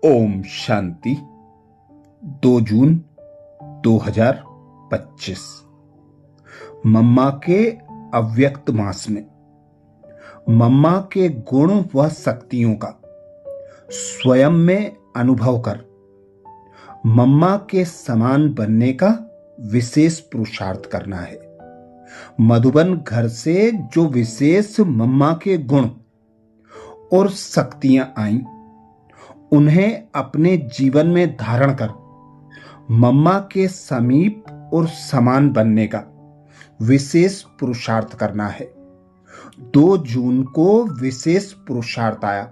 ओम शांति। 2 जून 2025। मम्मा के अव्यक्त मास में मम्मा के गुण व शक्तियों का स्वयं में अनुभव कर मम्मा के समान बनने का विशेष पुरुषार्थ करना है। मधुबन घर से जो विशेष मम्मा के गुण और शक्तियां आईं, उन्हें अपने जीवन में धारण कर मम्मा के समीप और समान बनने का विशेष पुरुषार्थ करना है। 2 जून को विशेष पुरुषार्थ आया।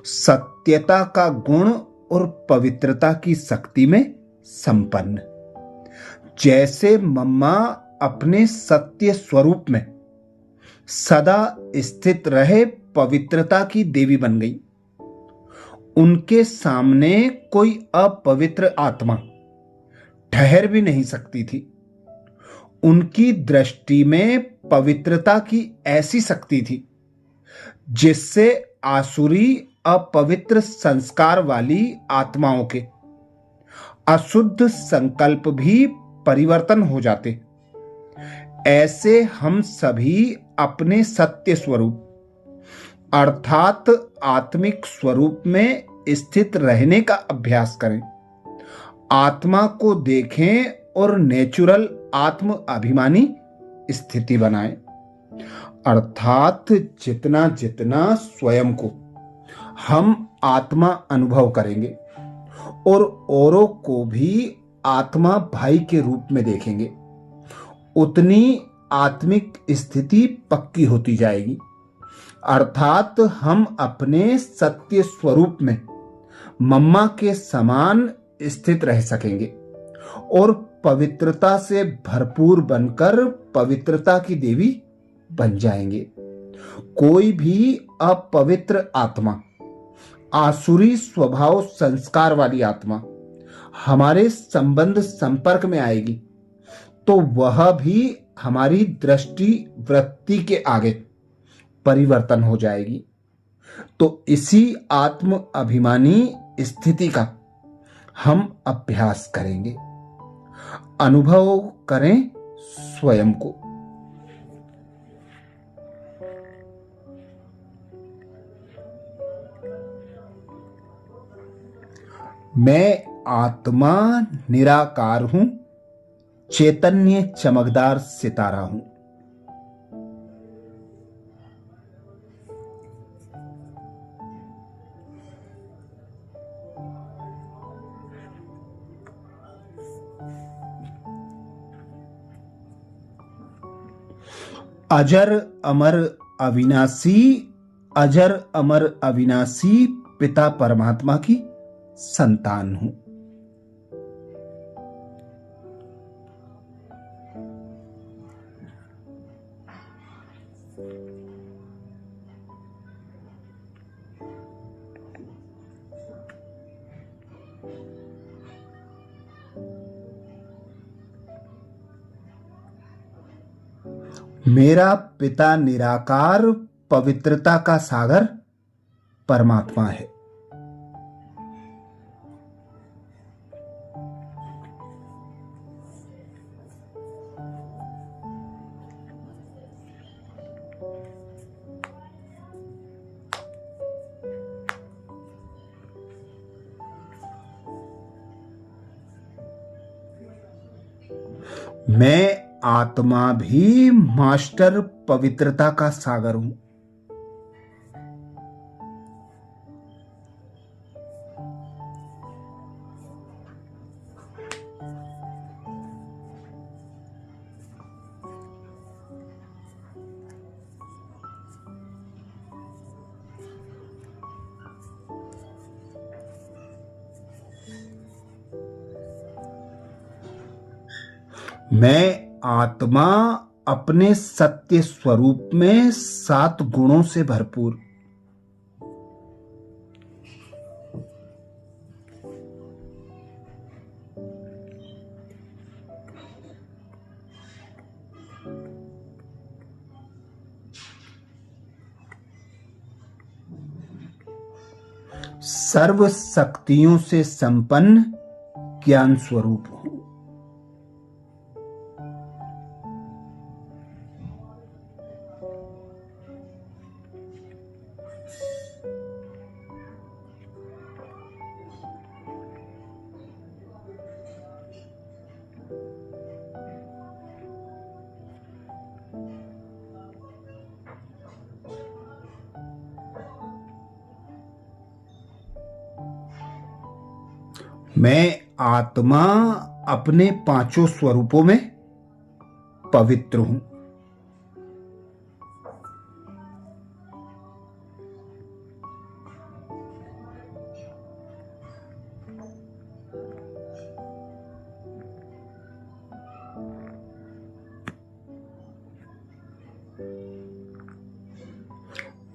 सत्यता का गुण और पवित्रता की शक्ति में संपन्न। जैसे मम्मा अपने सत्य स्वरूप में सदा स्थित रहे पवित्रता की देवी बन गई। उनके सामने कोई अपवित्र आत्मा ठहर भी नहीं सकती थी। उनकी दृष्टि में पवित्रता की ऐसी शक्ति थी जिससे आसुरी अपवित्र संस्कार वाली आत्माओं के अशुद्ध संकल्प भी परिवर्तन हो जाते। ऐसे हम सभी अपने सत्य स्वरूप अर्थात आत्मिक स्वरूप में स्थित रहने का अभ्यास करें। आत्मा को देखें और नेचुरल आत्म अभिमानी स्थिति बनाएं। अर्थात जितना जितना स्वयं को हम आत्मा अनुभव करेंगे और औरों को भी आत्मा भाई के रूप में देखेंगे, उतनी आत्मिक स्थिति पक्की होती जाएगी। अर्थात हम अपने सत्य स्वरूप में मम्मा के समान स्थित रह सकेंगे और पवित्रता से भरपूर बनकर पवित्रता की देवी बन जाएंगे। कोई भी अपवित्र आत्मा, आसुरी स्वभाव संस्कार वाली आत्मा हमारे संबंध संपर्क में आएगी तो वह भी हमारी दृष्टि वृत्ति के आगे परिवर्तन हो जाएगी। तो इसी आत्म अभिमानी स्थिति का हम अभ्यास करेंगे। अनुभव करें स्वयं को। मैं आत्मा निराकार हूं, चैतन्य चमकदार सितारा हूं। अजर अमर अविनाशी, अजर अमर अविनाशी पिता परमात्मा की संतान हूं। मेरा पिता निराकार पवित्रता का सागर परमात्मा है। मैं आत्मा भी मास्टर पवित्रता का सागर हूं। मैं आत्मा अपने सत्य स्वरूप में 7 गुणों से भरपूर। सर्व शक्तियों से संपन्न ज्ञान स्वरूप हूं। मैं आत्मा अपने पांचों स्वरूपों में पवित्र हूं।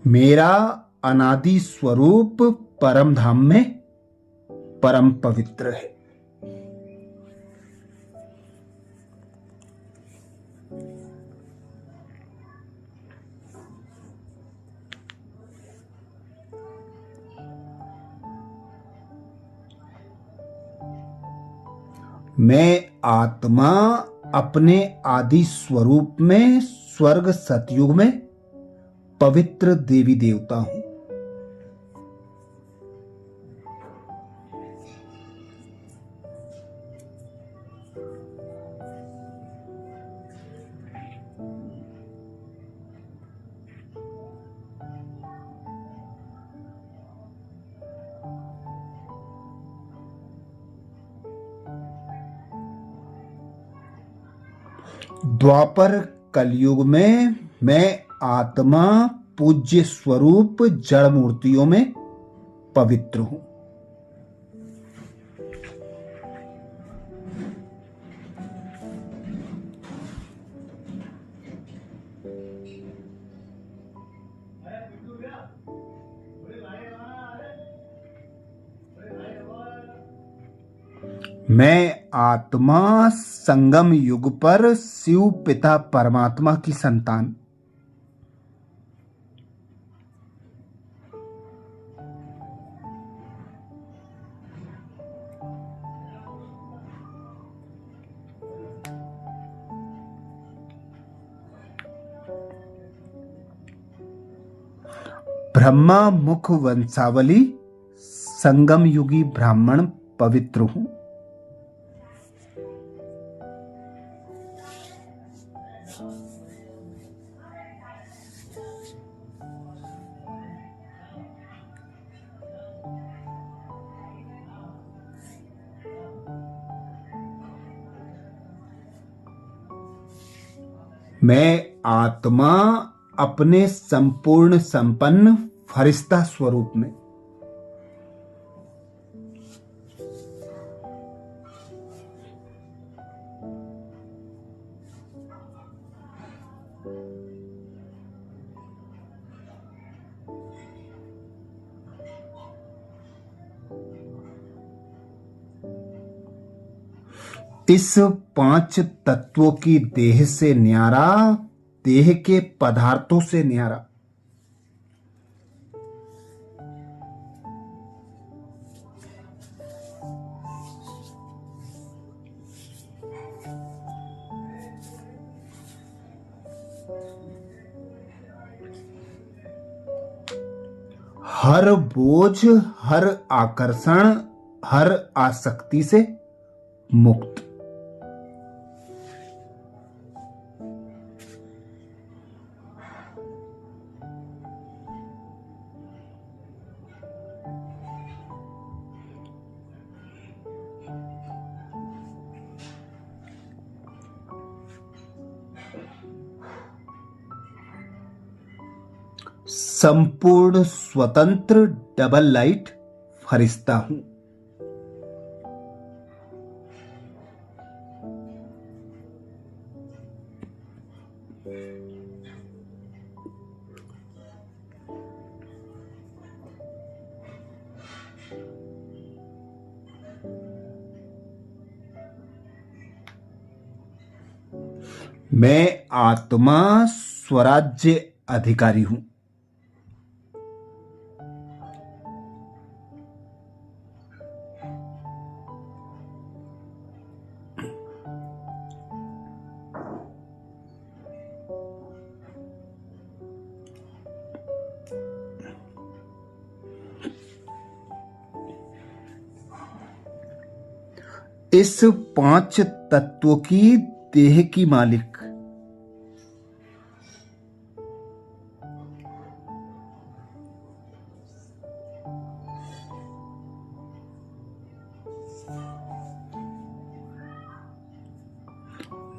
मेरा अनादि स्वरूप परम धाम में परम पवित्र है। मैं आत्मा अपने आदि स्वरूप में स्वर्ग सतयुग में पवित्र देवी देवता हूं। द्वापर कलयुग में मैं आत्मा पूज्य स्वरूप जड़ मूर्तियों में पवित्र हूं। मैं आत्मा संगम युग पर शिव पिता परमात्मा की संतान। ब्रह्मा मुख वंशावली संगम युगी ब्राह्मण पवित्र हूं। मैं आत्मा अपने संपूर्ण संपन्न फरिश्ता स्वरूप में। इस पांच तत्वों की देह से न्यारा, देह के पदार्थों से न्यारा। हर बोझ, हर आकर्षण, हर आसक्ति से मुक्त। संपूर्ण स्वतंत्र डबल लाइट फरिश्ता हूं। मैं आत्मा स्वराज्य अधिकारी हूं। इस पांच तत्वों की देह की मालिक।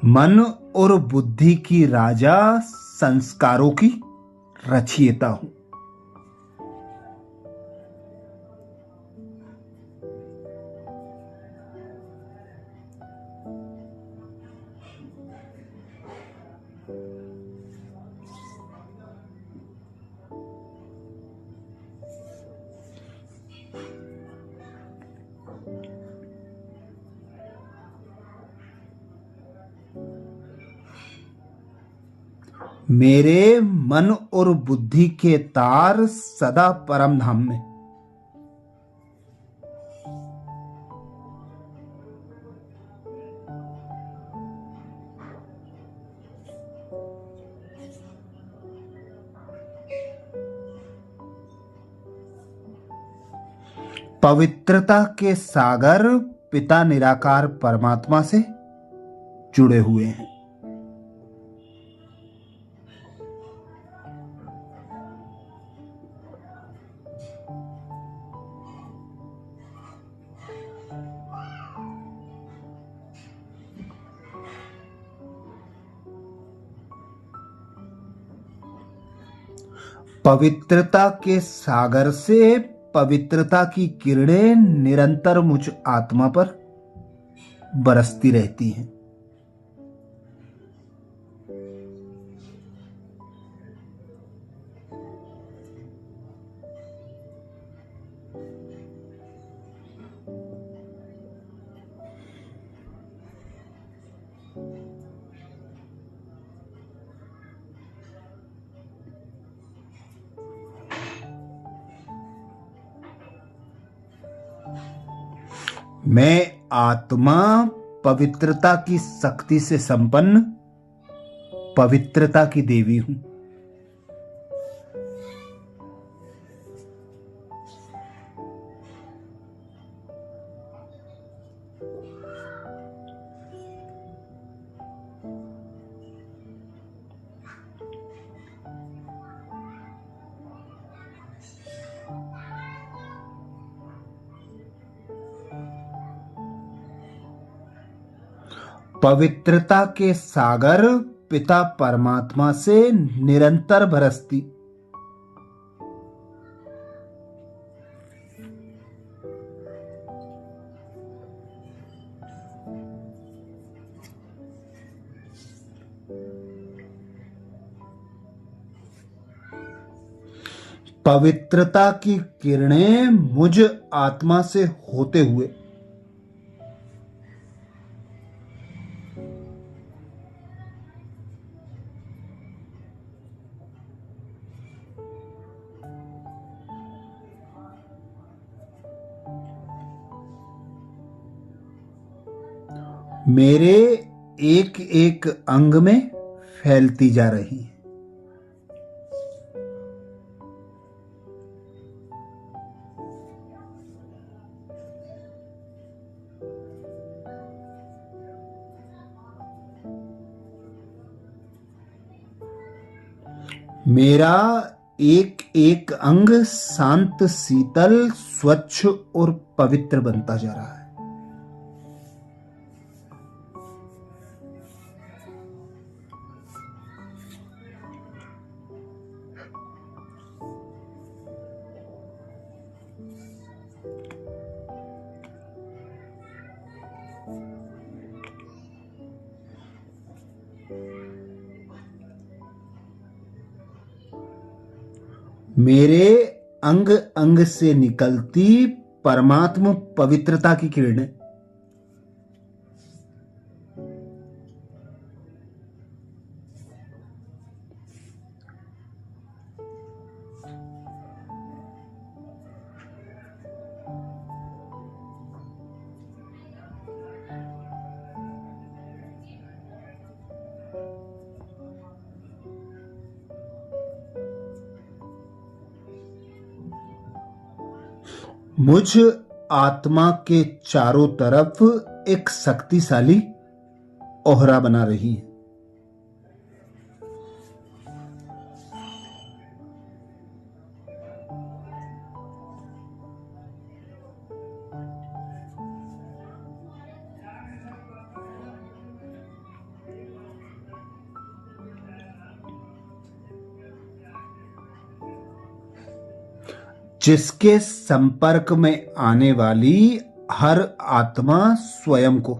मन और बुद्धि की राजा, संस्कारों की रचयिता हूं। मेरे मन और बुद्धि के तार सदा परम धाम में। पवित्रता के सागर पिता निराकार परमात्मा से जुड़े हुए हैं। पवित्रता के सागर से पवित्रता की किरणें निरंतर मुझ आत्मा पर बरसती रहती हैं। मैं आत्मा पवित्रता की शक्ति से संपन्न पवित्रता की देवी हूं। पवित्रता के सागर पिता परमात्मा से निरंतर बरसती पवित्रता की किरणें मुझ आत्मा से होते हुए मेरे एक एक अंग में फैलती जा रही है। मेरा एक एक अंग शांत, शीतल, स्वच्छ और पवित्र बनता जा रहा है। मेरे अंग अंग से निकलती परमात्म पवित्रता की किरणें मुझ आत्मा के चारों तरफ एक शक्तिशाली ओहरा बना रही हैं। जिसके संपर्क में आने वाली हर आत्मा स्वयं को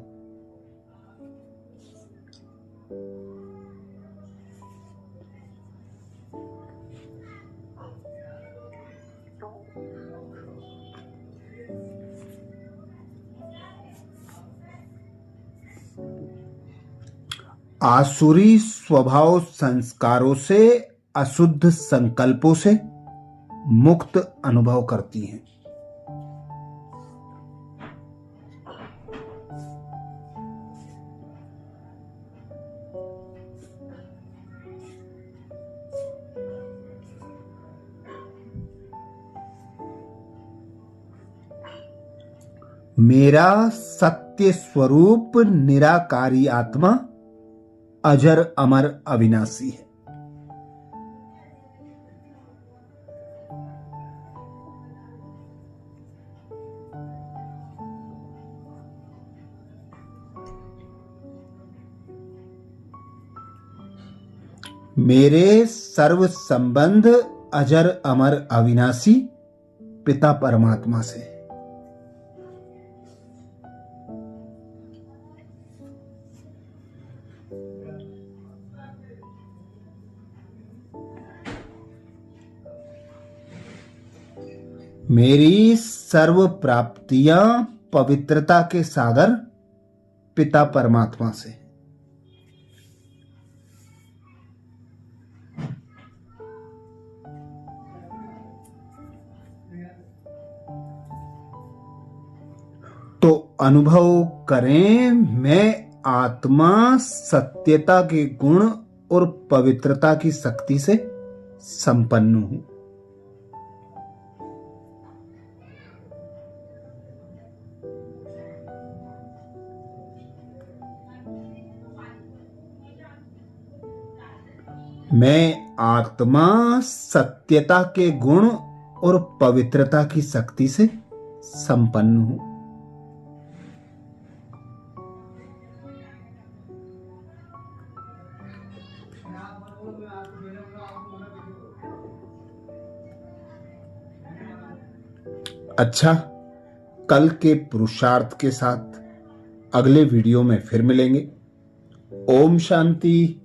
आसुरी स्वभाव संस्कारों से, अशुद्ध संकल्पों से मुक्त अनुभव करती हैं। मेरा सत्य स्वरूप निराकारी आत्मा अजर अमर अविनाशी है। मेरे सर्व संबंध अजर अमर अविनाशी पिता परमात्मा से है। मेरी सर्व प्राप्तियां पवित्रता के सागर पिता परमात्मा से। तो अनुभव करें, मैं आत्मा सत्यता के गुण और पवित्रता की शक्ति से संपन्न हूं। मैं आत्मा सत्यता के गुण और पवित्रता की शक्ति से संपन्न हूं। अच्छा, कल के पुरुषार्थ के साथ अगले वीडियो में फिर मिलेंगे। ओम शांति।